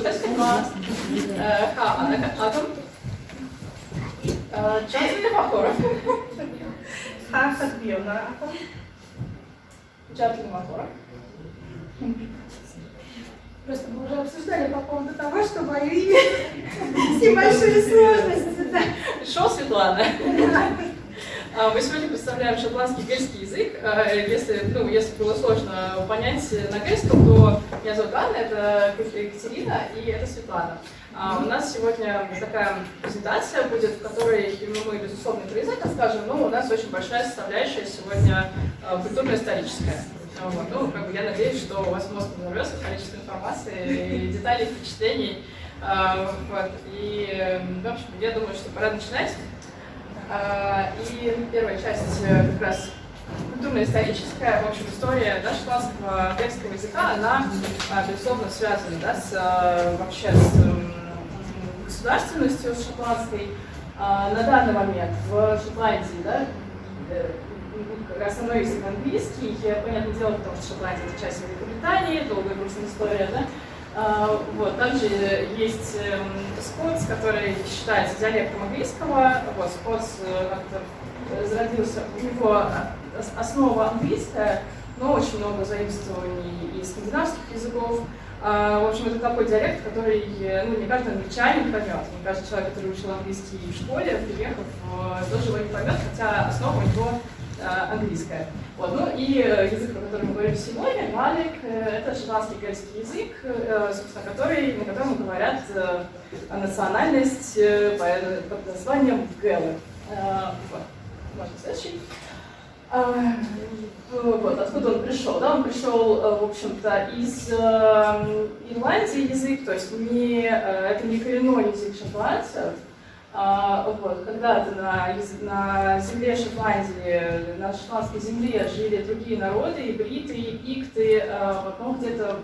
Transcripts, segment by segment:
Zudem war Adam. Часто Махоров. Часто Махоров. Просто мы уже обсуждали по поводу того, что мое имя небольшие сложности. Да. Шел Светлана. Мы сегодня представляем шотландский гельский язык. Если было сложно понять на гельском, то меня зовут Анна, это Екатерина и это Светлана. У нас сегодня такая презентация будет, в которой мы, безусловно, про язык расскажем, но у нас очень большая составляющая сегодня культурно-историческая. Я надеюсь, что у вас мозг не взорвется количество информации, деталей, впечатлений. В общем, я думаю, что пора начинать. И первая часть как раз культурно-историческая, в общем, история шотландского гельского языка, она, безусловно, связана вообще с государственностью шотландской. На данный момент в Шотландии основной язык английский, понятное дело, потому что Шотландия — это часть Великобритании, долгая грустная история, да? Также есть скотс, который считается диалектом английского. Скотс зародился, у него основа английская, но очень много заимствований из скандинавских языков. В общем, это такой диалект, который не каждый англичанин поймет. Не каждый человек, который учил английский в школе, приехав, тоже его не поймет, хотя основа у него английская. И язык, о котором мы говорим сегодня, галик, это шотландский гельский язык, собственно, на котором говорят национальность под названием гэлы. Можно следующий. Откуда он пришел? Да, он пришел, в общем-то, из Ирландии язык, то есть это не коренной язык шотландцев. Когда-то на земле Шотландии, на шотландской земле жили другие народы, ивриты, и пикты, где-то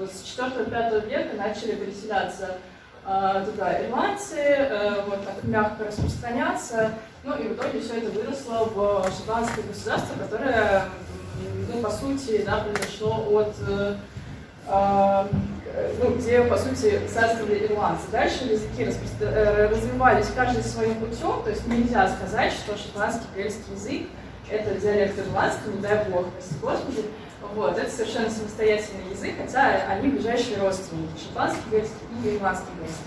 с 4-5 века начали переселяться туда ирландцы, так мягко распространяться, и в итоге все это выросло в шотландское государство, которое, по сути, произошло от где, по сути, царствовали ирландцы. Дальше языки развивались каждый своим путем, то есть нельзя сказать, что шотландский гельский язык — это диалект ирландского, не дай бог, прости господи. Это совершенно самостоятельный язык, хотя они ближайшие родственники — шотландский гельский и ирландский гельский.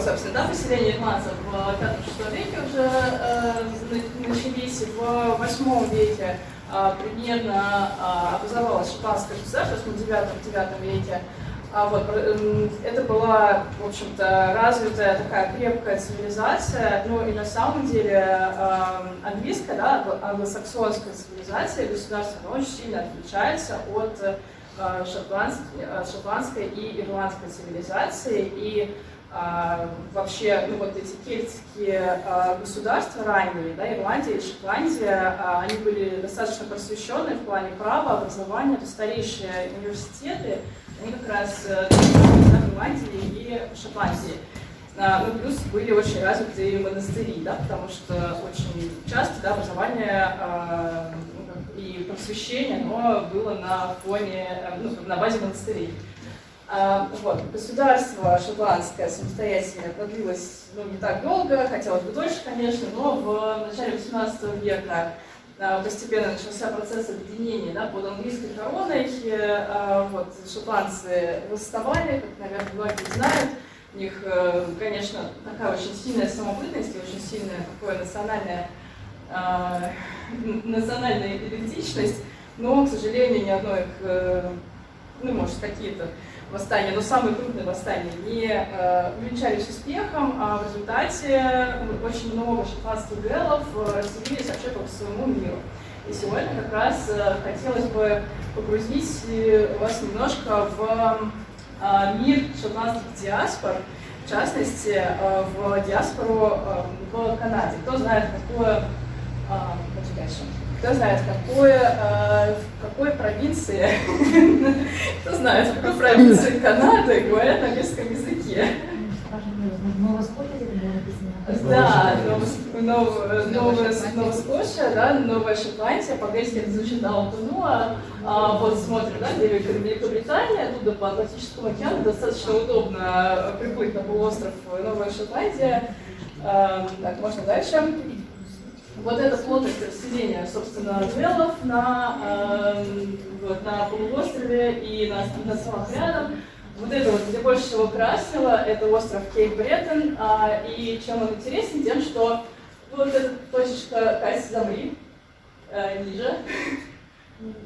Собственно, поселение ирландцев в 5-6 веке уже начались. В 8 веке примерно образовалось шотландское государство, в 9 веке. Это была, в общем-то, развитая такая крепкая цивилизация, и на самом деле английская, англосаксонская цивилизация, государство, оно очень сильно отличается от шотландской и ирландской цивилизации. И вообще, эти кельтские государства ранние, Ирландия и Шотландия, они были достаточно просвещенные в плане права, образования, это старейшие университеты, они как раз в Ирландии и Шотландии. Плюс были очень развитые монастыри, потому что очень часто образование и просвещение, оно было на фоне, на базе монастырей. Государство шотландское самостоятельное продлилось не так долго, хотелось бы дольше, конечно, но в начале 18 века постепенно начался процесс объединения под английской короной. Шотландцы восставали, как, наверное, многие знают. У них, конечно, такая очень сильная самобытность и очень сильная такая национальная идентичность, но, к сожалению, ни одно их, может, какие-то восстания, но самые крупные восстания не увенчались успехом, а в результате очень много шотландских гэлов расселились вообще по всему миру. И сегодня как раз хотелось бы погрузить вас немножко в мир шотландских диаспор, в частности, в диаспору в Канаде. Кто знает, в какой провинции, кто знает, в какой провинции Канады говорят на английском языке? Нова Скотия где-то было написано? Да, Нова Скотия, да, Новая Шотландия, по-английски это звучит Аутонуа. Вот смотрим, да, где Великобритания, оттуда по Атлантическому океану достаточно удобно приплыть на полуостров Новая Шотландия. Так, можно дальше. Вот эта плотность расселения, собственно, велов на полуострове и на островах рядом. Вот это вот, где больше всего красного, это остров Кейп-Бреттон. И чем он интересен? Тем, что вот эта точечка, Кась, замри, ниже,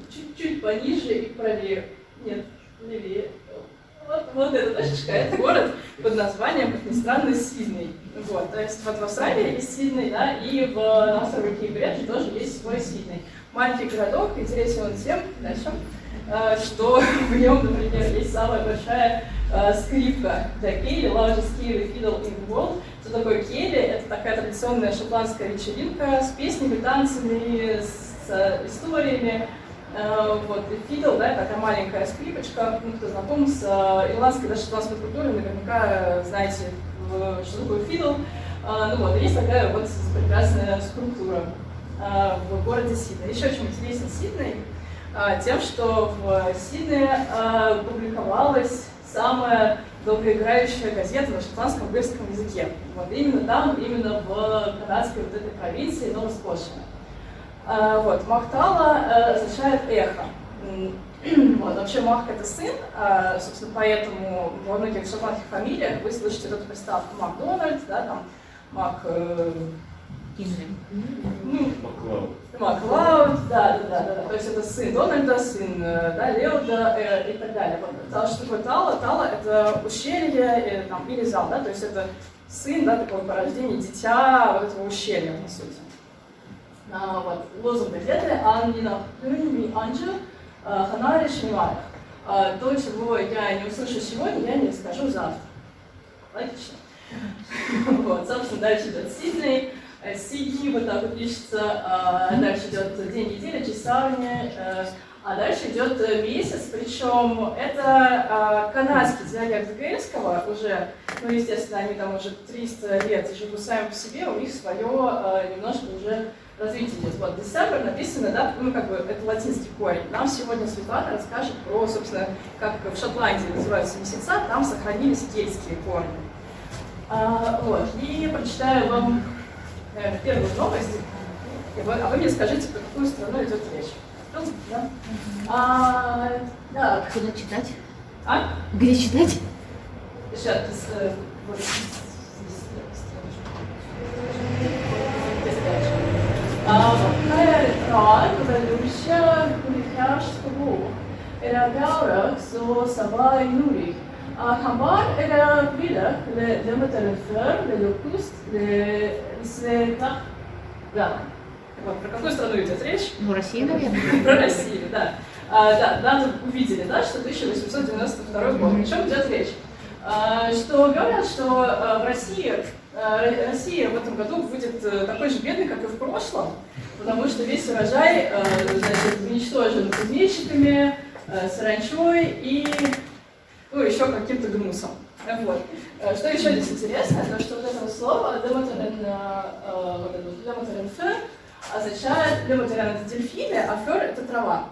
чуть-чуть пониже и правее. Нет, левее. Вот эта точечка, это город под названием, как ни странно, Сидней. Вот, то есть вот в Австралии есть Сидней, да, и на острове Кейп-Бреттон тоже есть свой Сидней. Маленький городок, интересен он тем, дальше, что в нем, например, есть самая большая скрипка для Келли, largest Kelly fiddle in the world. Что такое Келли? Это такая традиционная шотландская вечеринка с песнями, танцами, с историями. Вот, и фидл, да, такая маленькая скрипочка, ну, кто знаком с ирландской, даже шотландской культурой, наверняка знаете, что такое фидл. Ну вот, есть такая вот прекрасная скульптура в городе Сидней. Еще чем интересен Сидней? Тем, что в Сиднее публиковалась самая долгоиграющая газета на шотландском английском языке. Вот именно там, именно в канадской вот этой провинции Нова Скотия. Вот, Махтала означает эхо. Вот, вообще Мах это сын, собственно, поэтому во многих шотландских фамилиях вы слышите эту приставку Макдональд, да, там Мак... Маклауд, да. То есть это сын Дональда, сын Леода и так далее. Вот. Что такое Тала? Тала это ущелье или зал, да, то есть это сын, да, такого порождения, дитя вот этого ущелья, по сути. Вот. Лозунг газеты «Аннина Хюнми Анджел Ханари Шмимарах». То, чего я не услышу сегодня, я не расскажу завтра. Логично. Вот. Собственно, дальше идет Сидней. Сидни, вот так вот пишется, дальше идет день недели, часовня, а дальше идет месяц, причем это канадский диалект гельского уже, ну, естественно, они там уже 300 лет живут сами по себе, у них свое немножко уже развитие идет. Вот, December написано, да, ну, как бы, это латинский корень. Нам сегодня Светлана расскажет про, собственно, как в Шотландии называются месяца, там сохранились кельтские корни. Вот, и прочитаю вам первую новость, а вы мне скажите, про какую страну идет речь. Да? Да. Куда читать? Где читать? Сейчас, вот Хамбар – это придах для Материнфер, для Лукуст, для Светах. Да. Вот, про какую страну идет речь? Ну, Россия, наверное. Про Россию, да. Да, увидели, да, что 1892 год. О чем идет речь? Что говорят, что в Россия в этом году будет такой же бедной, как и в прошлом, потому что весь урожай, значит, уничтожен кузнечиками, саранчой и еще каким-то гнусом. Вот. Что еще здесь интересно, то что вот это слово «дематеренфер» означает «дематерен» — это дельфины, а «фер» — это трава.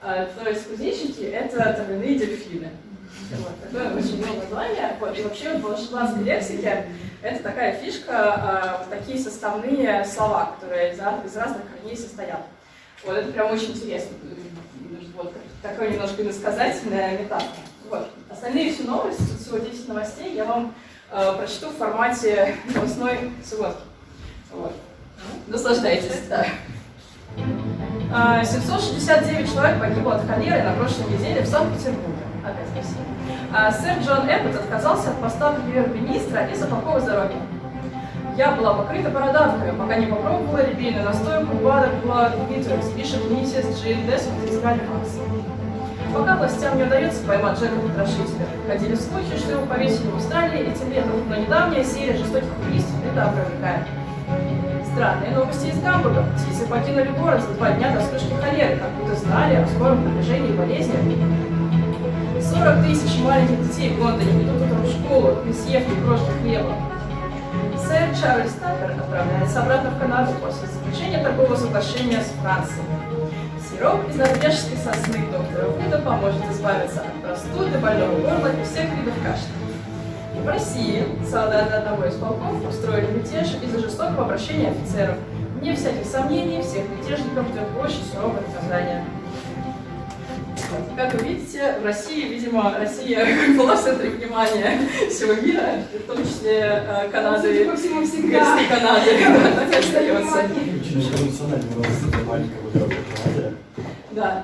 То есть кузнечики — это травяные дельфины. Вот. Такое очень милое название. Вот. И вообще в шотландской лексике это такая фишка, такие составные слова, которые из разных корней состоят. Вот это прям очень интересно. Вот. Такое немножко иносказательная метафора. Вот. Остальные все новости, тут всего 10 новостей, я вам прочту в формате новостной сводки. Вот. Наслаждайтесь. Да. 769 человек погибло от холеры на прошлой неделе в Санкт-Петербурге. Опять Россия. Сэр Джон Эббот отказался от поста премьер-министра из-за плохого здоровья. Я была покрыта бородавкой, пока не попробовала рябейную настойку Blood Bitters, пишет миссис Джин Десмонд из Галифакса. Пока властям не удается поймать Джека-потрошителя. Ходили слухи, что его повесили в Австралии этим летом, но недавняя серия жестоких убийств это опровергает. Странные новости из Гамбурга. Птицы покинули город за 2 дня до вспышки холеры, как будто знали о скором приближении болезни. 40 тысяч маленьких детей в Лондоне не идут утром в школу, не съев ни крошки хлеба. Сэр Чарльз Таппер отправляется обратно в Канаду после заключения торгового соглашения с Францией. Сироп из норвежской сосны доктора Вуда поможет избавиться от простуды, больного горла и всех видов кашля. И в России солдаты одного из полков устроили мятеж из-за жестокого обращения офицеров. Вне всяких сомнений, всех мятежников ждет очень суровое наказание. Как вы видите, в России, видимо, Россия была в центре внимания всего мира, в том числе Канады, Судя по всему, всегда. Грецкой Канады, так и остается. Очень интернационально у нас маленького города Канады. Да,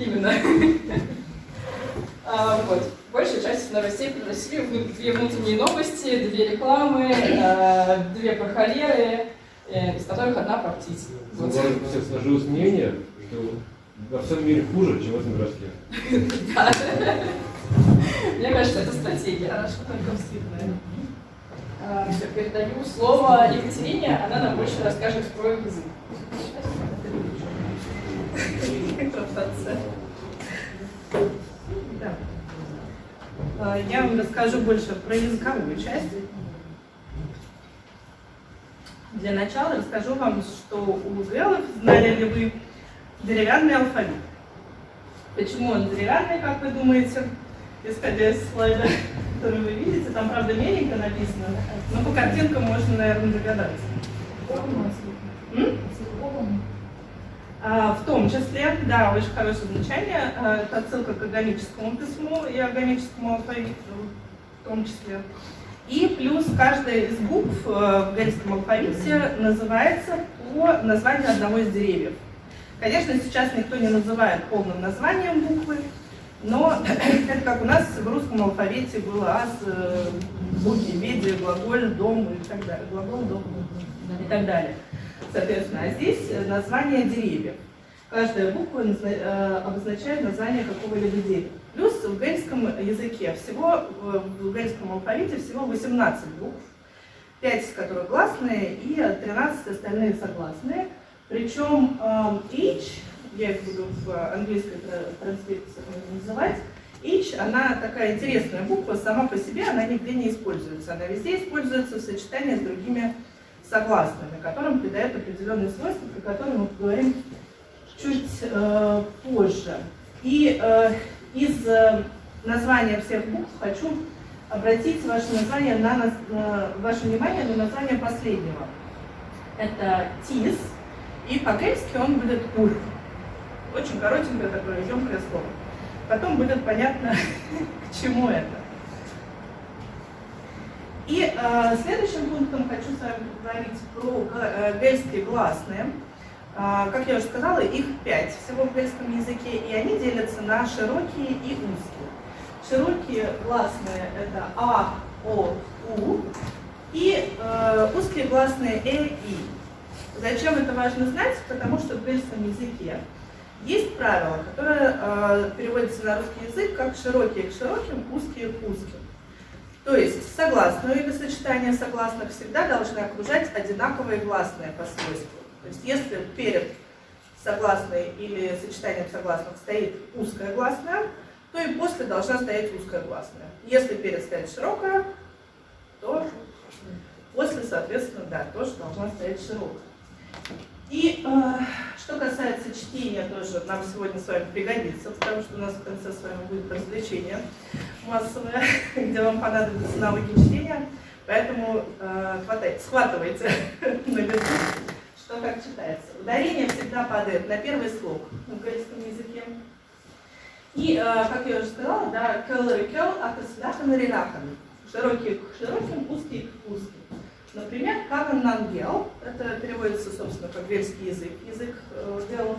именно. Вот. Большая часть новостей про Россию, 2 внутренние новости, 2 рекламы, 2 про холеры, из которых одна про птиц. Вот. У всех сложилось мнение, что во всем мире хуже, чем в этом городке. Да. Мне кажется, это стратегия. Хорошо, конструктивная. Все, передаю слово Екатерине, она нам больше расскажет про язык. Да. Я вам расскажу больше про языковую часть. Для начала расскажу вам, что у гэлов, знали ли вы, деревянный алфавит. Почему он деревянный, как вы думаете, исходя из слайда, который вы видите, там, правда, меленько написано, но по картинкам можно, наверное, догадаться. В том числе, да, очень хорошее замечание, это отсылка к агамическому письму и агамическому алфавиту в том числе. И плюс каждая из букв в гэльском алфавите называется по названию одного из деревьев. Конечно, сейчас никто не называет полным названием буквы, но это как у нас в русском алфавите было аз, буки, веди, глаголь, дом и так далее. Глагол, дом и так далее. Соответственно, а здесь название деревьев. Каждая буква обозначает название какого-либо дерева. Плюс в гэльском языке всего, в гэльском алфавите всего 18 букв, 5 из которых гласные и 13 остальные согласные. Причем H, я их буду в английской транскрипции называть, H, она такая интересная буква, сама по себе она нигде не используется. Она везде используется в сочетании с другими согласными, которым придает определенные свойства, про которые мы поговорим чуть позже. И из названия всех букв хочу обратить ваше внимание на название последнего. Это ТИС, и по-гельски он будет УР. Очень коротенькое такое, емкое слово. Потом будет понятно, к чему это. И следующим пунктом хочу с вами поговорить про гельские гласные. Как я уже сказала, их 5 всего в гельском языке, и они делятся на широкие и узкие. Широкие гласные — это А, О, У, и узкие гласные Э, И. Зачем это важно знать? Потому что в гельском языке есть правило, которое переводится на русский язык как широкие к широким, узкие к узким. То есть согласную или сочетание согласных всегда должны окружать одинаковые гласные по свойству. То есть если перед согласной или сочетанием согласных стоит узкая гласная, то и после должна стоять узкая гласная. Если перед стоит широкая, то после, соответственно, да, тоже должна стоять широкая. И что касается чтения, тоже нам сегодня с вами пригодится, потому что у нас в конце с вами будет развлечение массовое, где вам понадобятся навыки чтения, поэтому схватывайте на лету, что как читается. Ударение всегда падает на первый слог в гельском языке. И, как я уже сказала, да, кел, акасляхан, риляхан. Широкие к широким, узкие к узким. Например, канан нангел, это переводится, собственно, как гельский язык, язык гелов.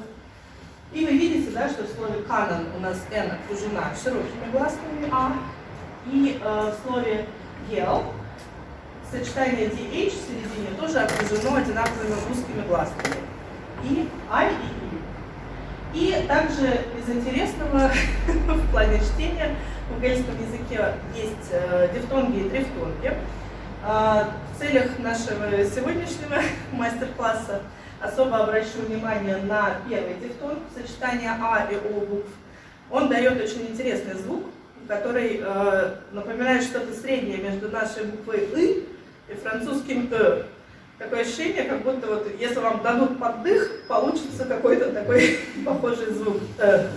И вы видите, да, что в слове канан у нас N окружена широкими гласными А, и в слове гел сочетание DH в середине тоже окружено одинаковыми узкими гласными. И I, и И. И также из интересного в плане чтения в гельском языке есть дифтонги и трифтонги. В целях нашего сегодняшнего мастер-класса особо обращу внимание на первый дифтонг, сочетание А и О букв. Он дает очень интересный звук, который напоминает что-то среднее между нашей буквой «ы» и французским «э». Такое ощущение, как будто вот если вам дадут поддых, получится какой-то такой похожий звук «э».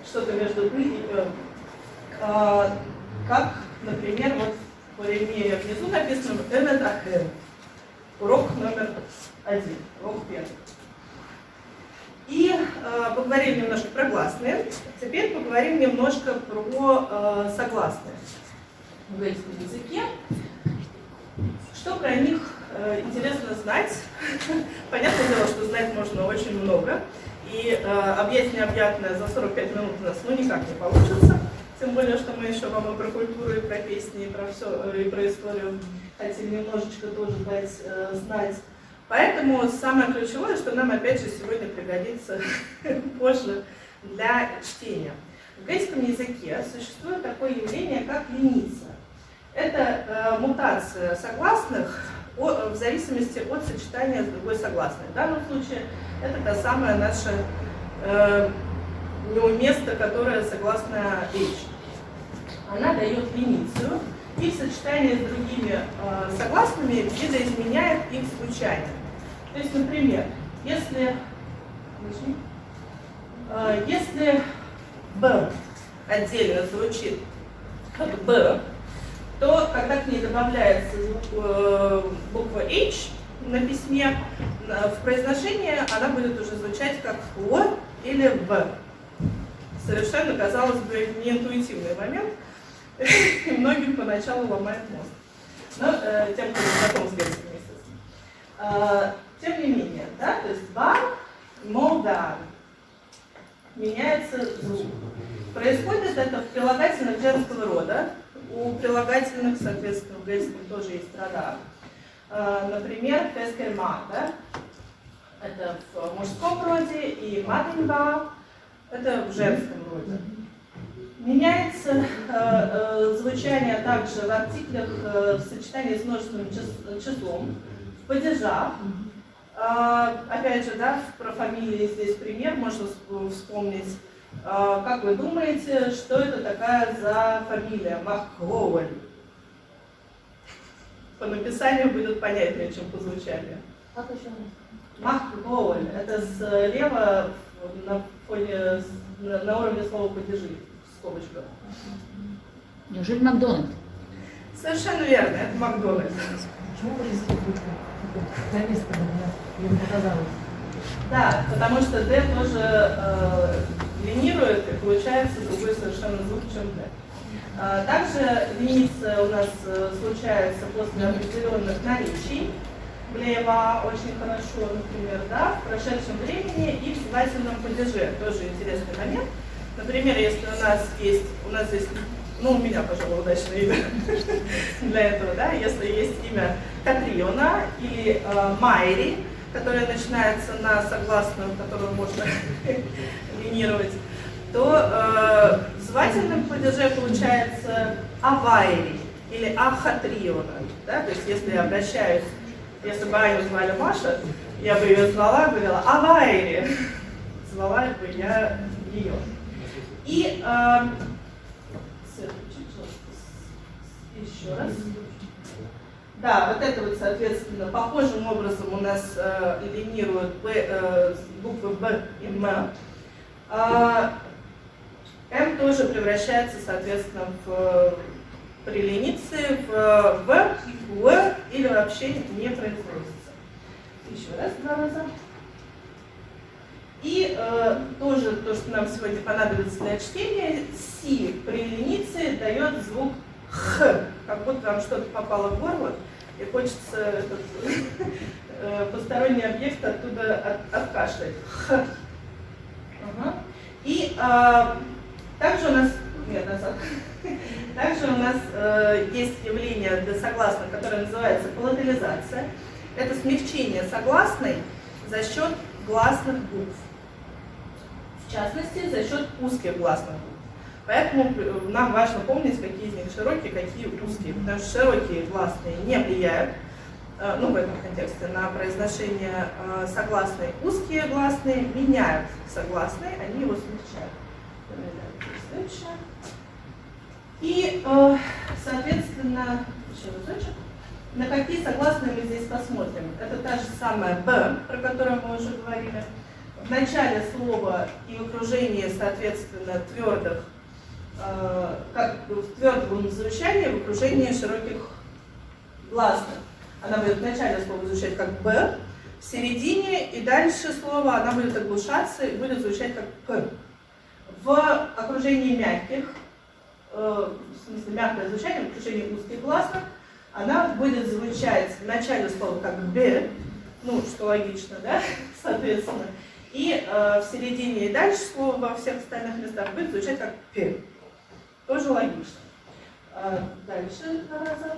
Что-то между «ы» и «э». Как, например, вот по ремне внизу написано «энетахэ». Урок номер 1, урок 1. И поговорим немножко про гласные. Теперь поговорим немножко про согласные в гаитском языке. Что про них интересно знать? Понятное дело, что знать можно очень много. И объять необъятное за 45 минут у нас никак не получится. Тем более, что мы еще вам и про культуру, и про песни, и про все, и про историю хотим немножечко тоже дать знать. Поэтому самое ключевое, что нам опять же сегодня пригодится позже для чтения. В гаитском языке существует такое явление, как леница. Это мутация согласных в зависимости от сочетания с другой согласной. В данном случае это та самая наша неуместно, которая согласная H. Она дает леницию и в сочетании с другими согласными видоизменяет их звучание. То есть, например, если «б» отдельно звучит как «б», то когда к ней добавляется буква H на письме, в произношении она будет уже звучать как «л» или «в». Совершенно, казалось бы, неинтуитивный момент, и многим поначалу ломает мозг. Но тем, кто не знаком с гаитским, естественно. Тем не менее, да, то есть «бар», «молдар» меняется звук. Происходит это в прилагательных женского рода. У прилагательных, соответственно, в гаитском тоже есть рода. Например, «пескерма», да? Это в мужском роде, и «матенба» это в женском роде. Меняется звучание также в артиклях в сочетании с множественным числом, в падежах. Опять же, да, про фамилии здесь пример можно вспомнить. Как вы думаете, что это такая за фамилия? Махлоуэль. По написанию будет понятнее, чем по звучанию. Махлоуэль. Это слева на фоне, на уровне слова падежи, скобочка. Неужели Макдональд? Совершенно верно, это Макдональд. Почему вы заместо мне показалось? Да, потому что D тоже линирует и получается другой совершенно звук, чем D. Также леница у нас случается после определенных наречий. Блева очень хорошо, например, да, в прошедшем времени и в звательном падеже. Тоже интересный момент. Например, если у нас здесь, у меня, пожалуй, удачное имя для этого, да, если есть имя Катриона или Майри, которая начинается на согласную, которую можно линировать, то в звательном падеже получается Авайри или Ахатриона. Да? То есть если я обращаюсь, если бы Аню звали Маша, я бы ее звала, говорила Авайри. Звала бы я ее. И еще раз. Да, вот это вот, соответственно, похожим образом у нас линируют буквы Б и М. М тоже превращается, соответственно, при лениции в В, В или вообще не произносится. Еще раз, 2 раза. И тоже то, что нам сегодня понадобится для чтения, Си при лениции дает звук Х, как будто вам что-то попало в горло, и хочется этот посторонний объект оттуда откашлять. Х. Ага. И также у нас, также у нас есть явление для согласных, которое называется палатализация. Это смягчение согласной за счет гласных букв. В частности, за счет узких гласных букв. Поэтому нам важно помнить, какие из них широкие, какие узкие. Потому что широкие гласные не влияют, в этом контексте, на произношение согласной. Узкие гласные меняют согласные, они его смягчают. Следующее. И, соответственно, еще разочек. На какие согласные мы здесь посмотрим. Это та же самая «б», про которую мы уже говорили. В начале слова и в окружении, соответственно, твердых, как в твердом звучании, в окружении широких гласных. Она будет в начале слова звучать как «б», в середине и дальше слова она будет оглушаться и будет звучать как «п». В окружении мягких, в смысле мягкое звучание, в окружении узких гласных, она будет звучать в начале слова как «б», ну, что логично, да, соответственно, и в середине и дальше слова во всех остальных местах будет звучать как «п». Тоже логично. Дальше два раза.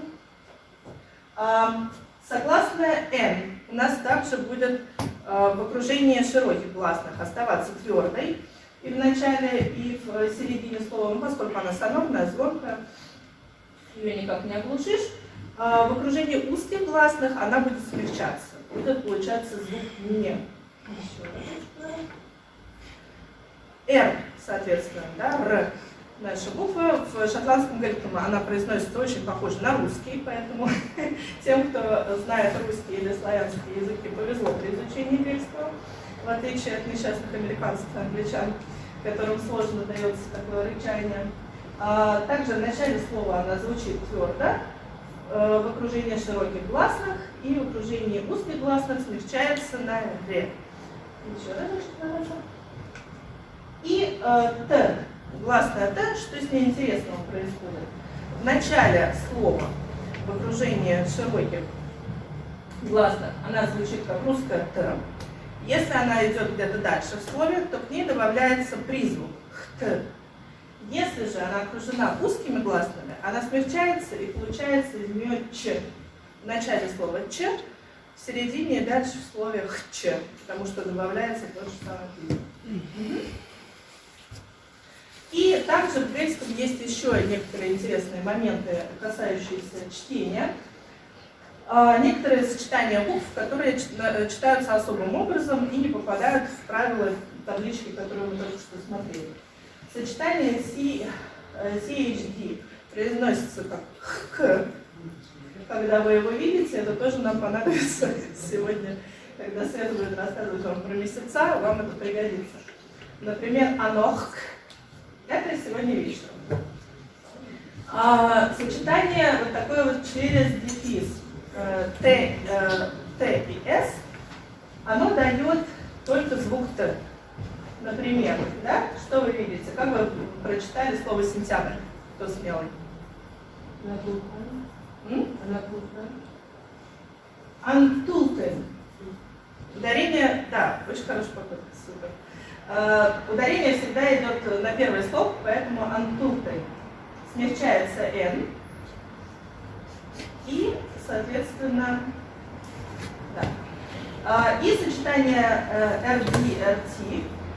Согласная «н» у нас также будет в окружении широких гласных оставаться твердой и в начале, и в середине слова, ну, поскольку она сонорная, звонкая, ее никак не оглушишь. В окружении узких гласных она будет смягчаться. Будет получаться звук «не». «Р», соответственно, да, «р». Наша буква в шотландском говорит, она произносится очень похоже на русский, поэтому тем, кто знает русский или славянский языки, повезло при изучении гельского, в отличие от несчастных американцев и англичан, которым сложно дается такое рычание. Также в начале слова она звучит твердо, в окружении широких гласных и в окружении узких гласных смягчается на «р». Еще раз. И «т». Гласная «т», что с ней интересного происходит? В начале слова, в окружении широких гласных, она звучит как русская «т». Если она идет где-то дальше в слове, то к ней добавляется призвук «т». Если же она окружена узкими гласными, она смягчается и получается из нее «ч». В начале слова «ч», в середине и дальше в слове «х-ч», потому что добавляется тот же самый призвук. И также в гельском есть еще некоторые интересные моменты, касающиеся чтения. Некоторые сочетания букв, которые читаются особым образом и не попадают в правила таблички, которые мы только что смотрели. Сочетание CHD произносится как «х». Когда вы его видите, это тоже нам понадобится сегодня, когда Света будет рассказывать вам про месяца, вам это пригодится. Например, «анох». Это сегодня вечером. Сочетание вот такое вот через дефис Т и С, оно дает только звук Т. Например, да? Что вы видите? Как вы прочитали слово «сентябрь»? Кто смелый? Антултен. Ударение, да, очень хорошая попытка, супер. Ударение всегда идет на первый слог, поэтому антултен. Смягчается «н». И, соответственно, да. И сочетание «рд», «рт»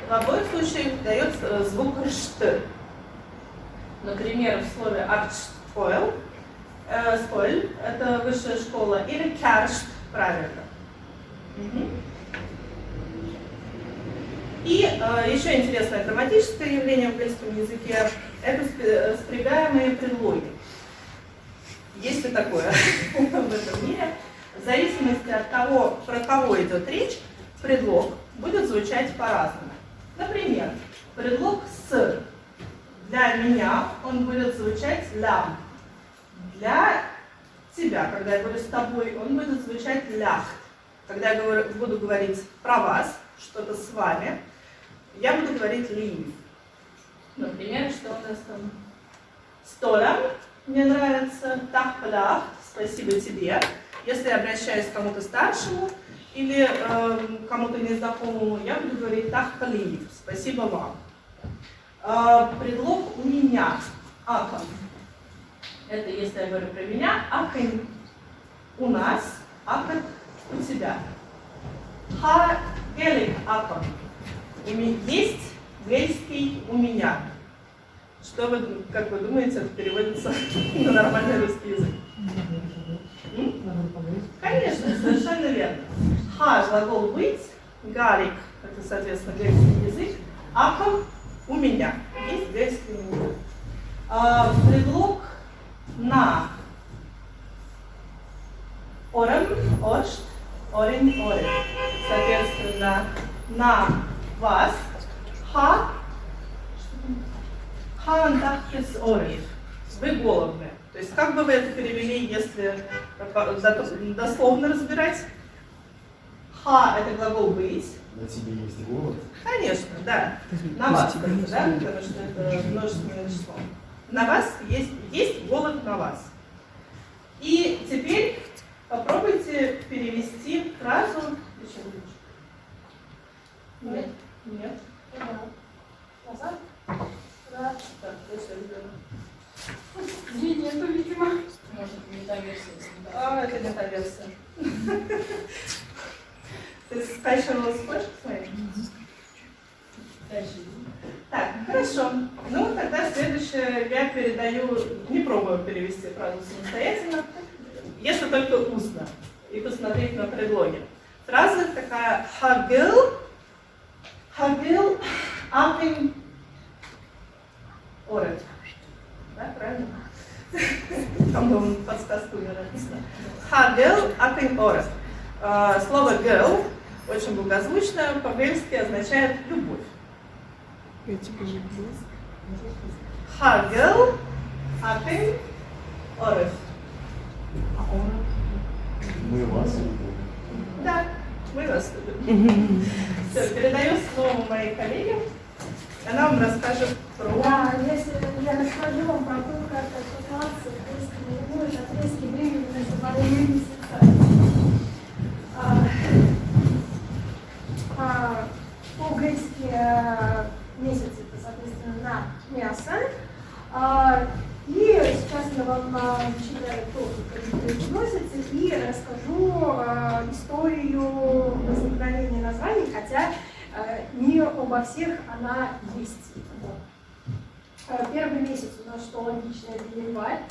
в обоих случаях дает звук «ршт». Например, в слове «актшпойл», «спойль» — это высшая школа, или «кяршт» — правильно. И еще интересное грамматическое явление в гельском языке — это спрягаемые предлоги. Есть ли такое в этом мире? В зависимости от того, про кого идет речь, предлог будет звучать по-разному. Например, предлог «с». Для меня он будет звучать «лям». Для тебя, когда я говорю «с тобой», он будет звучать «лях». Когда я буду говорить про вас, что-то с вами, я буду говорить «лив». Например, что у нас там? «Столям» мне нравится, «тахпалях» — «спасибо тебе». Если я обращаюсь к кому-то старшему или кому-то незнакомому, я буду говорить «тахпалив» — «спасибо вам». Предлог «у меня» — «акам». Это если я говорю про меня, «акам» — «у нас», «акам» — «у тебя». «Ха гелик акам» — «есть гельский у меня». Что вы, как вы думаете, это переводится на нормальный русский язык? Конечно, совершенно верно. «Ха» — глагол «быть», «галик» — это, соответственно, гельский язык, «акам» у меня есть гельское имя. Предлог на орем, оршт, орень, орен. Соответственно, на вас ха, антахтис орен. Вы голодны. То есть как бы вы это перевели, если дословно разбирать? Ха – это глагол быть. На тебе есть голод. Конечно, да. На вас, да, потому что это множественное число. На вас есть голод на вас. И теперь попробуйте перевести фразу. Нет. Нет. Назад. Так, точно, ребенок. Где нету, видимо. Может, не та версия. Это не та версия. Ты скачивала спочек своей? Дальше. Так, хорошо. Ну, тогда следующее я передаю, не пробую перевести фразу самостоятельно, если только устно, и посмотреть на предлоги. Фраза такая хагил, апин, орет. Да, правильно? Там был подсказку написано. Хагил, апин, орет. Слово girl, очень благозвучное, по-гельски означает любовь. Хагел, апин, орев. Мы вас любим. Да, мы вас любим. Все, передаю слово моей коллеге. Она вам расскажет про... Да, если я расскажу вам про то, как ассоциация отрезки беременности во время месяца. По-гречески месяц это, соответственно, на мясо. И сейчас я вам зачитаю то, как произносится, и расскажу историю возникновения названий, хотя не обо всех она есть. Вот. Первый месяц у нас, что логично, это январь.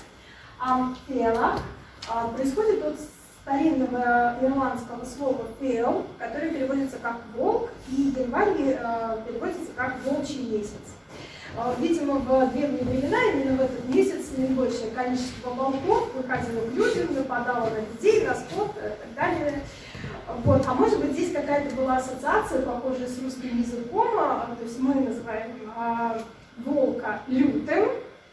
Амфела происходит от старинного ирландского слова «фейл», которое переводится как «волк», и январь переводится как «волчий месяц». Видимо, в древние времена именно в этот месяц наибольшее количество волков выходило к людям, нападало на детей, на скот и так далее. Вот. А может быть, здесь какая-то была ассоциация, похожая с русским языком, то есть мы называем волка лютым,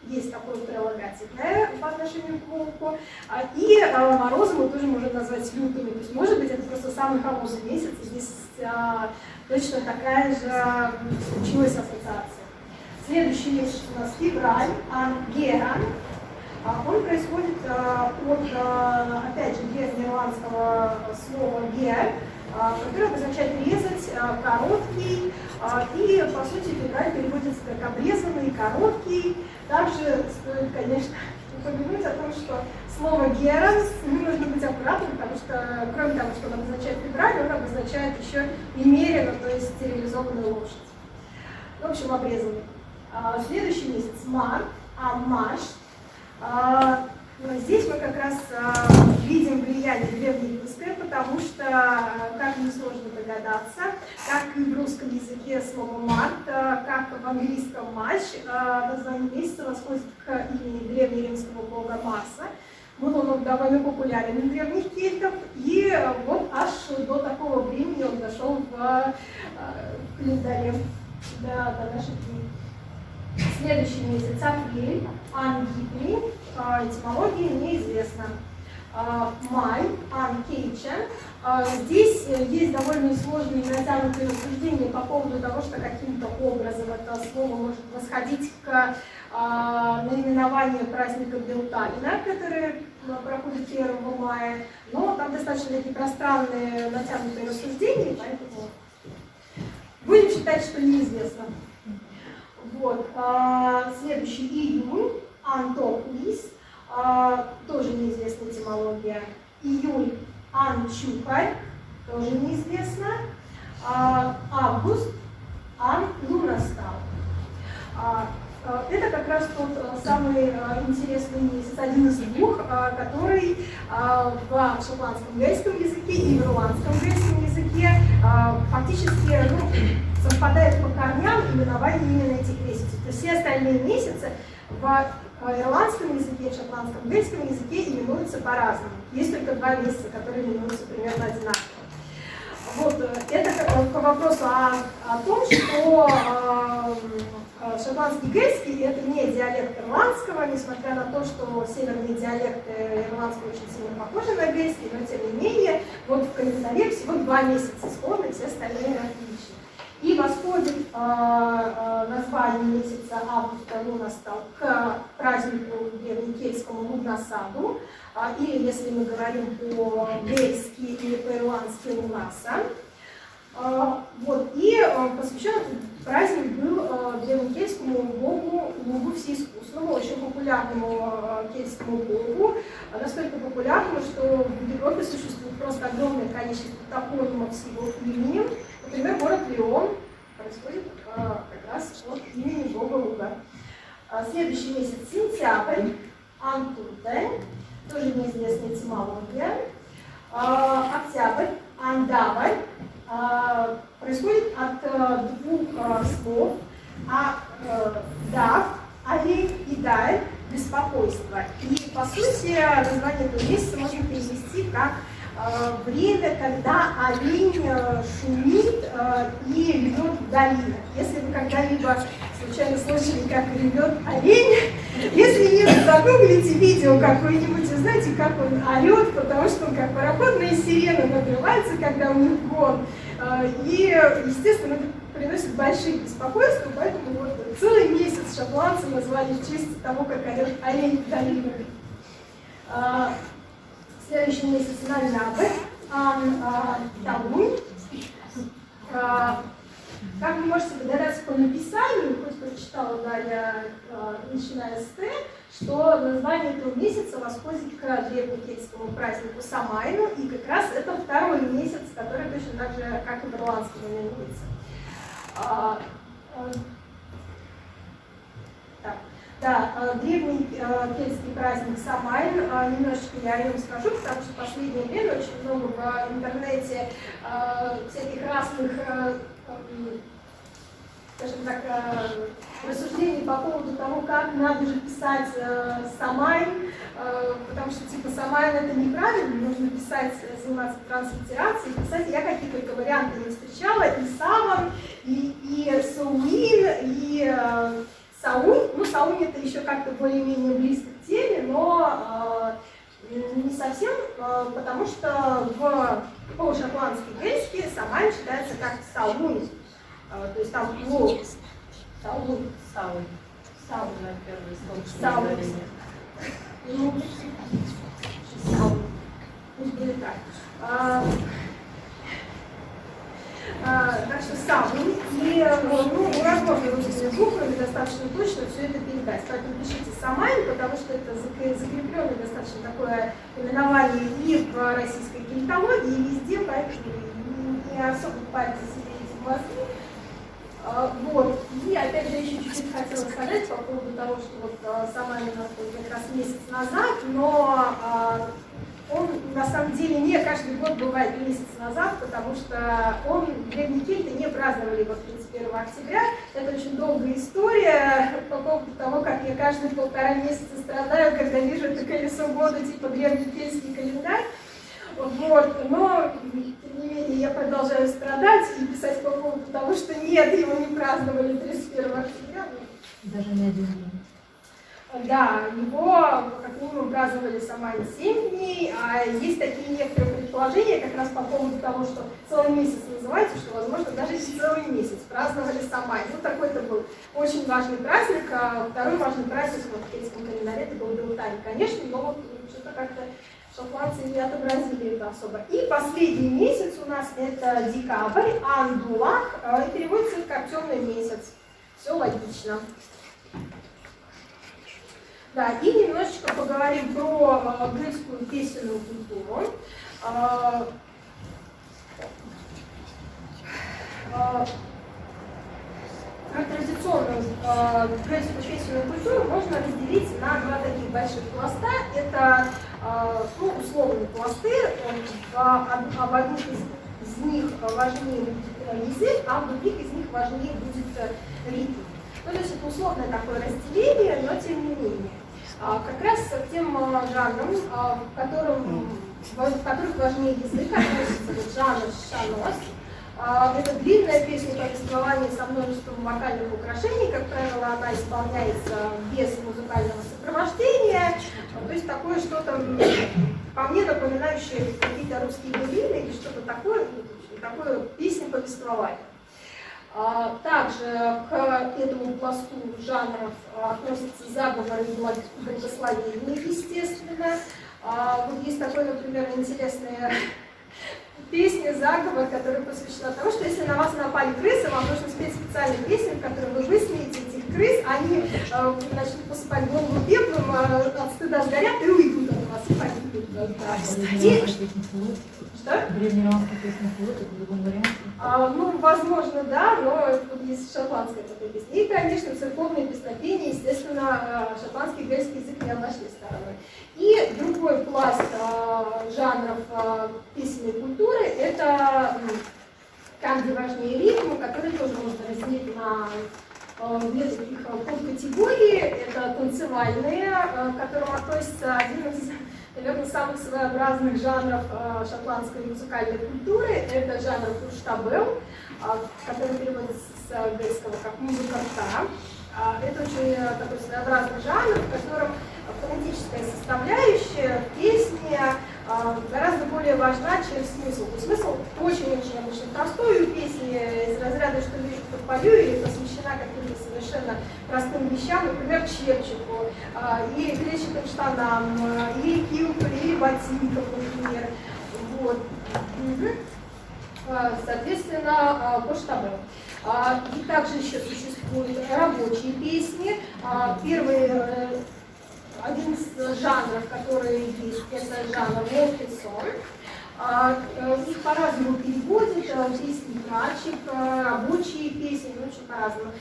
есть такое прилагательное по отношению к волку, и морозы мы тоже можем назвать лютыми, то есть может быть это просто самый холодный месяц, и здесь точно такая же случилась ассоциация. Следующий месяц у нас февраль, ангеран. Он происходит от, опять же, древнеирландского слова «гер», которое обозначает резать, короткий, и, по сути, февраль переводится как обрезанный, короткий. Также стоит, конечно, упомянуть о том, что слово «геран» с ним нужно быть аккуратным, потому что, кроме того, что он обозначает февраль, он обозначает еще и мерено, то есть стерилизованную лошадь. В общем, обрезанный. Следующий месяц март, маш. Здесь мы как раз видим влияние древнеримское, потому что, как несложно догадаться, как и в русском языке слово март, как в английском матч, название месяца восходит к имени древнеримского бога Марса. Был он довольно популярен у древних кельтов, и вот аж до такого времени он дошел в календаре до наших дней. Следующий месяц апрель, ангипли, этимология неизвестна. Май, анкейчен. Здесь есть довольно сложные натянутые рассуждения по поводу того, что каким-то образом это слово может восходить к наименованию праздника Белталина, который проходит 1 мая. Но там достаточно такие пространные натянутые рассуждения, поэтому будем считать, что неизвестно. Вот. Следующий июнь, антоклис, тоже неизвестная этимология. Июль, анчукарь, тоже неизвестно. Август, анлунастал. Это как раз тот самый интересный месяц, один из двух, который в шотландском гельском языке и в ирландском гельском языке фактически совпадает по корням именование именно этих месяцев. То есть все остальные месяцы в ирландском языке и шотландском гельском языке именуются по-разному. Есть только 2 месяца, которые именуются примерно одинаково. Вот, это по вопросу о том, что шотландский гельский — это не диалект ирландского, несмотря на то, что северные диалекты ирландского очень сильно похожи на гельский, но тем не менее, вот в календаре всего 2 месяца сходны, все остальные различны. И восходит название месяца августа Лунастал к празднику древнекельтскому Лунасаду, или, если мы говорим по-гельски или по-ирландски, Лунаса. Вот, и посвящен этот праздник был древнекельтскому богу Лугу Всеискусному, очень популярному кельтскому богу, настолько популярному, что в Европе существует просто огромное количество топонимов с его именем. Например, город Лион происходит как раз от имени бога Луга. Следующий месяц — сентябрь, Антурте, тоже неизвестная этимология. Октябрь, Андабрь, происходит от 2 слов «дав», «олень» и «дай», «беспокойство». И, по сути, название этого месяца можно перевести как время, когда олень шумит и ревет в долинах. Если вы когда-либо случайно слышали, как ревет олень, если нет, загуглите видео какое-нибудь, и знаете, как он орет, потому что он как пароходная сирена надрывается, когда у них гон. И, естественно, это приносит большие беспокойства, поэтому вот целый месяц шотландцы назвали в честь того, как орет олень в долинах. Следующий месяц — ноябрь, Талун. Как вы можете догадаться по написанию, хоть прочитала Дарья, начиная с Т, что название этого месяца восходит к древнекельтскому празднику Самайну, и как раз это 2-й месяц, который точно так же, как и в ирландском, именуется. Да, древний кельтский праздник Самайн, немножечко я о нем скажу, потому что в последнее время очень много в интернете всяких разных, скажем так, рассуждений по поводу того, как надо же писать Самайн, потому что типа Самайн это неправильно, нужно писать, заниматься транслитерацией, писать. Я какие только варианты не встречала, и Саван, и Сауин, и Саунь. Ну, Саунь это еще как-то более-менее близко к теме, но не совсем, потому что по-шотландски гельски Самайн читается как Саунь. То есть там Саунь. Саунь. Саунь. На первый слог, что Саунь. ударение. Ну, Саунь. Пусть будет так. Так что Саунь. И невозможно русскими буквами достаточно точно все это передать. Поэтому пишите Самайн, потому что это закрепленное достаточно такое именование и в российской кельтологии, и везде, поэтому не особо парьте себе эти мозги. Вот. И опять же еще чуть-чуть хотела сказать по поводу того, что вот Самайн у нас был как раз месяц назад, но он на самом деле не каждый год бывает месяц назад, потому что древние кельты не праздновали его 31 октября. Это очень долгая история по поводу того, как я каждые 1,5 месяца страдаю, когда вижу это колесо года, типа древний кельтский календарь. Вот. Но, тем не менее, я продолжаю страдать и писать по поводу того, что нет, его не праздновали 31 октября. Даже не 1 день. Да, его как минимум праздновали Самайн 7 дней, а есть такие некоторые предположения как раз по поводу того, что целый месяц называется, что, возможно, даже и целый месяц праздновали Самайн. Ну, такой-то был очень важный праздник, а второй важный праздник вот, в кельтском календаре, это был Белтань, конечно, но вот что-то как-то шотландцы не отобразили это особо. И последний месяц у нас это декабрь, Андулах, и переводится как темный месяц. Все логично. Да, и немножечко поговорим про гельскую песенную культуру. Традиционную гельскую песенную культуру можно разделить на 2 таких больших пласта. Это ну, условные пласты. Об одних из них важнее будет язык, а в других из них важнее будет ритм. Ну, то есть это условное такое разделение, но тем не менее. Как раз к тем жанрам, в которых важнее язык, относится вот жанр шанос. Это длинная песня повествования со множеством вокальных украшений, как правило, она исполняется без музыкального сопровождения, то есть такое что-то, по мне, напоминающее какие-то русские былины или что-то такое песня повествования. Также к этому пласту жанров относятся заговоры и благословения, естественно. Вот есть такое, например, интересное песня «Заговор», которая посвящена тому, что если на вас напали крысы, вам нужно спеть специальную песню, в которой вы высмеете этих крыс, они начнут посыпать голову пеплом, от стыда сгорят и уйдут от вас и погибнут. Что? Древнеиранская песня «Флот» это в любом варианте. Ну, возможно, да, но тут есть шотландская такая песня. И, конечно, церковные песнопения, естественно, шотландский и гельский язык не обошли стороной. И другой пласт жанров песенной культуры – это там, где важнее ритм, который тоже можно разделить на две таких подкатегории. Это танцевальные, к которым относится один из, наверное, самых своеобразных жанров шотландской музыкальной культуры. Это жанр курштабел, который переводится с греческого как «музыка рта». Это очень такой своеобразный жанр, в котором фонетическая составляющая в песне гораздо более важна, чем смысл. Смысл очень-очень обычно простой у песни из разряда «Что вижу, то пою», или посвящена каким-то совершенно простым вещам, например, чепчику, или клетчатым штанам, или килку, или ботинкам, например. Вот. Соответственно, курштабел. И также еще существуют рабочие песни. Первый, один из жанров, который есть, это жанр walking song. Их по-разному переводят, песни прачек, рабочие песни, очень по-разному.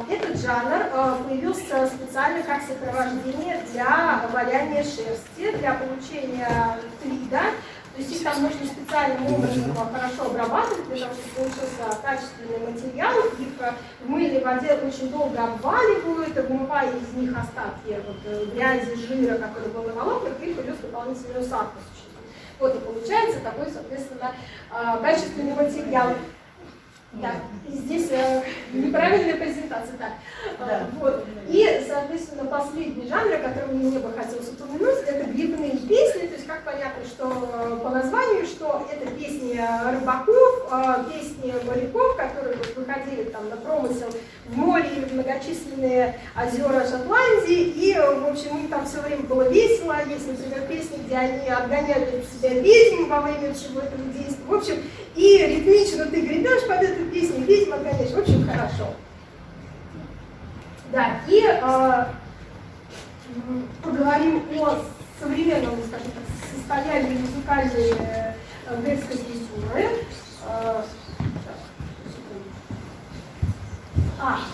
Этот жанр появился специально как сопровождение для валяния шерсти, для получения твида. То есть их там нужно специальным образом хорошо обрабатывать, для того, чтобы получился качественный материал. Их в мыльной воде очень долго обваливают, вымывая из них остатки грязи, жира, который был на волокнах, и плюс дополнительную усадку существует. Вот и получается такой, соответственно, качественный материал. Да, и здесь неправильная презентация. Так. Да. Вот. И, соответственно, последний жанр, о котором мне бы хотелось упомянуть, это грибные песни. То есть, как понятно, что по названию, что это песни рыбаков, песни моряков, которые выходили там на промысел в море или в многочисленные озера Шотландии. И, в общем, им там все время было весело. Есть, например, песни, где они отгоняли от себя ведьм во время всего этого действия. В общем, и ритмично ты гребешь под эту песню, ведьма, конечно, в общем, хорошо. Да, и поговорим о современном, скажем так, состоянии музыкальной греческой культуры.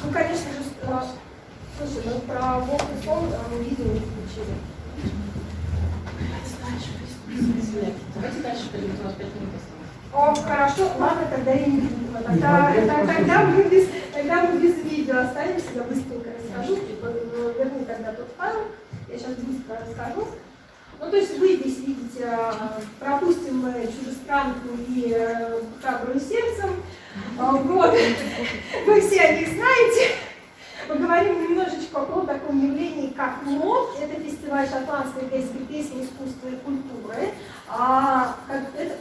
Ну, конечно же, слушай, мы про Walking Song видео не включили. Давайте дальше пойдем, у нас 5 минут осталось. О, хорошо, ладно, тогда я не буду. Тогда мы без видео останемся, я быстренько расскажу, верни тогда тот файл, я сейчас быстро расскажу. Ну, то есть вы здесь видите, пропустим мы чужестранку и храбрую сердцем. Вот, вы все о них знаете. Поговорим немножечко о таком явлении, как МОД. Это фестиваль шотландской гельской песни, искусства и культуры.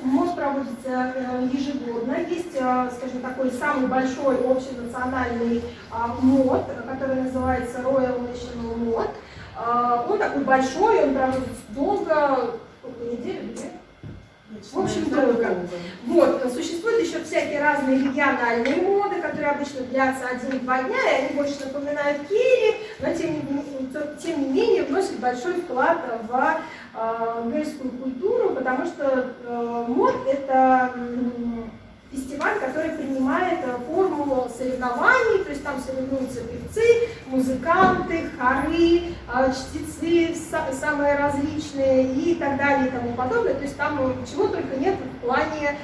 МОД проводится ежегодно. Есть, скажем, такой самый большой общенациональный МОД, который называется Royal National МОД. Он такой большой, он проводится долго, сколько, неделю, две? В общем, долго. Вот. Существуют еще всякие разные региональные моды, которые обычно длятся 1-2 дня, и они больше напоминают керри, но тем не менее вносят большой вклад в гельскую культуру, потому что мод – это фестиваль, который принимает форму до соревнований, то есть там соревнуются певцы, музыканты, хоры, чтецы самые различные и так далее и тому подобное. То есть там чего только нет в плане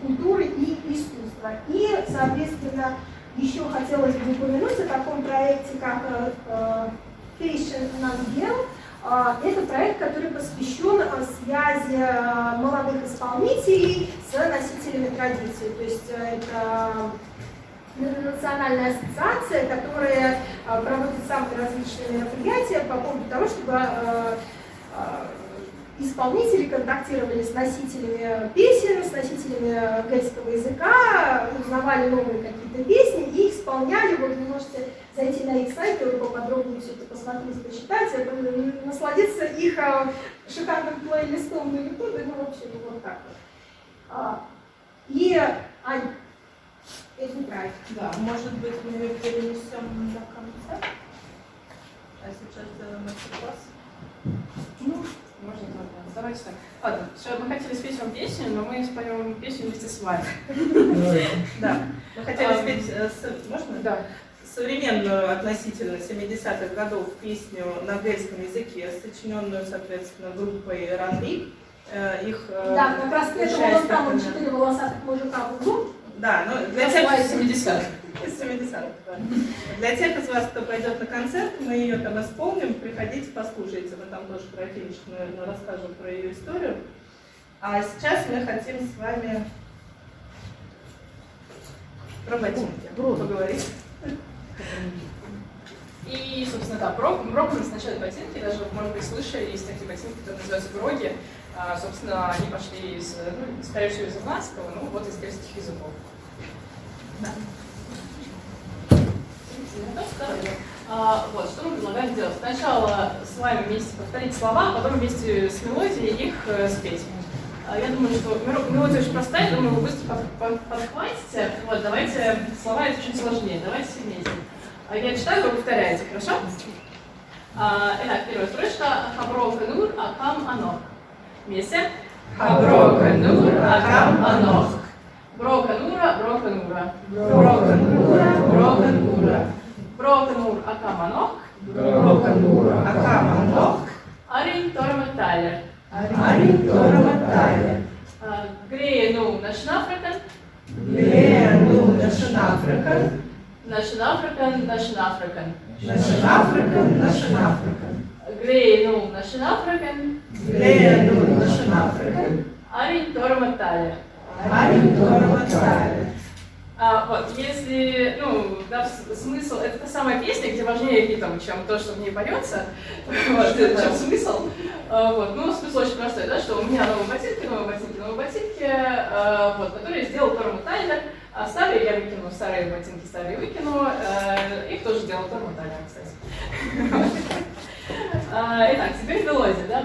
культуры и искусства. И, соответственно, еще хотелось бы упомянуть о таком проекте, как Fashion Nangel. Это проект, который посвящен связи молодых исполнителей с носителями традиций. То есть это национальная ассоциация, которая проводит самые различные мероприятия по поводу того, чтобы исполнители контактировали с носителями песен, с носителями гельского языка, узнавали новые какие-то песни и исполняли. Вот вы можете зайти на их сайт и поподробнее все это посмотреть, почитать, насладиться их шикарным плейлистом на ютубе, ну, в общем, вот так вот. И, Ань, это проект. Да, может быть, мы ее перенесем до конца. А сейчас сделаем мастер-класс. Ну, можно так. Давайте так. Ладно, все, мы хотели спеть вам песню, но мы споем песню вместе с вами. Да, мы хотели спеть, можно? Да. Современную относительно 70-х годов песню на гельском языке, сочиненную, соответственно, группой Ранри. Их Да, как раз это вон там 4 волосатых мужика в углу. Да, ну для тех, 70-х. из 70-х, да. Для тех из вас, кто пойдет на концерт, мы ее там исполним, приходите, послушайте. Мы там тоже про фильмчик, наверное, расскажем про ее историю. А сейчас мы хотим с вами про ботинки поговорить. И, собственно, да, брок у нас сначала ботинки, даже, может быть, слышали, есть такие ботинки, которые называются броги. Собственно, они пошли из, ну, скорее всего, из ирландского, ну, вот из гельских языков. Да. Вот, что мы предлагаем делать? Сначала с вами вместе повторить слова, а потом вместе с мелодией их спеть. Я думаю, что мелодия очень простая, думаю, вы быстро подхватите. Вот, давайте, слова это чуть сложнее, давайте вместе. Я читаю, вы повторяете, хорошо? Итак, первая строчка. Хаброка нур, акам анох. Вместе. Хаброка нур, акам анох. Брока нура, брока нура. Брока нура, брока нура. Брока нур, акам анох. Брока нура, акам анох. Арин торматалер. Арин торматалер. Грену нашнафрикан. Грену нашнафрикан. Нашнафрикан, нашнафрикан. Нашнафрикан, нашнафрикан. Грену нашнафрикан. Грену нашнафрикан. Арин торматалер. Арин торматалер. Вот, если, ну, да, смысл, это та самая песня, где важнее ритм, чем то, что в ней поется, вот, чем смысл. Вот, ну, смысл очень простой, да, что у меня новые ботинки, вот, которые сделал Торма Тайлер, а старые я выкину, старые ботинки старые выкину, их тоже сделал Торма Тайлер, кстати. Итак, теперь мелодия, да?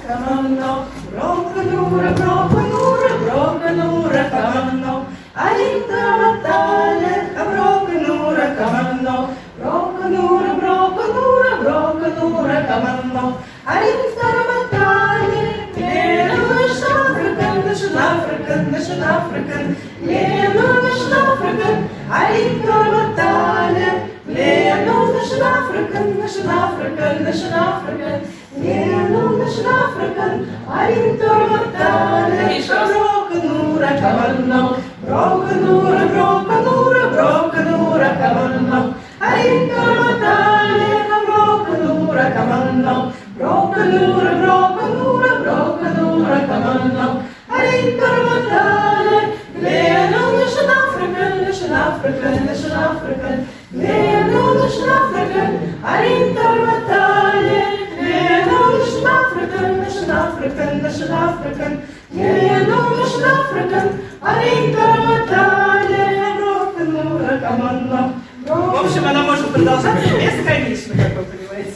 Каманно, брока нура, брока нура, брока нура, каманно. Арин торматалер, брока нура, каманно. Брока нура, брока нура, брока нура, каманно. Арин торматалер, Лену нашнафрикан, нашнафрикан, нашнафрикан. Лену нашнафрикан, Арин торматалер. Лену нашнафрикан, нашнафрикан, нашнафрикан. Лену нашнафрикан, Арин торматалер. Брока нура, каманно. Брока нура, брока нура, брока нура, каманно. Арин торматалер, брока нура, каманно. Брока нура, брока нура, брока нура, каманно. Арин торматалер. Лену нашнафрикан, нашнафрикан, нашнафрикан. Лену нашнафрикан, Арин торматалер. Лену нашнафрикан, нашнафрикан, нашнафрикан. Лену нашнафрикан, Арин торматалер. Брока нура, каманно. В общем, она может продолжаться бесконечно, как вы понимаете.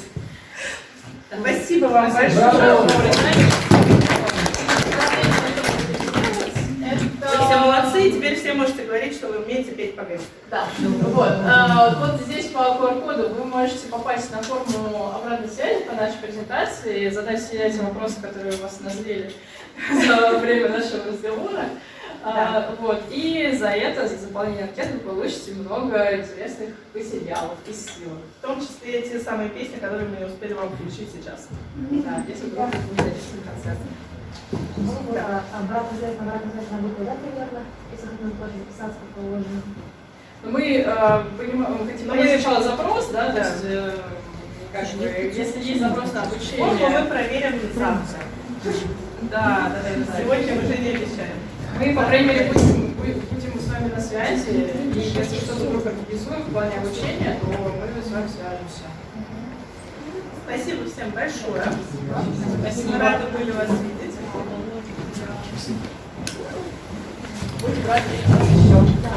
Спасибо вам большое. Вы все молодцы, и теперь все можете говорить, что вы умеете петь по-гельски. Да, вот здесь по QR-коду вы можете попасть на форму обратной связи по нашей презентации, задать все эти вопросы, которые у вас назрели за время нашего разговора. Вот, и за это, за заполнение анкет вы получите много интересных материалов и ссылок. В том числе те самые песни, которые мы не успели вам включить сейчас. Да, если вдруг вы будете на концерте. Обратная связь на букву, да, примерно? Если хотим тоже записаться по положению. Мы хотим понять сначала запрос, да, то Да. есть, как бы, если есть запрос на Форму обучение, мы проверим завтра. да. Сегодня мы уже не обещаем. Мы, по крайней мере, будем с вами на связи, и если что-то вдруг организуем в плане обучения, то мы с вами свяжемся. Спасибо всем большое. Спасибо. Мы рады были вас видеть. Будем рады еще.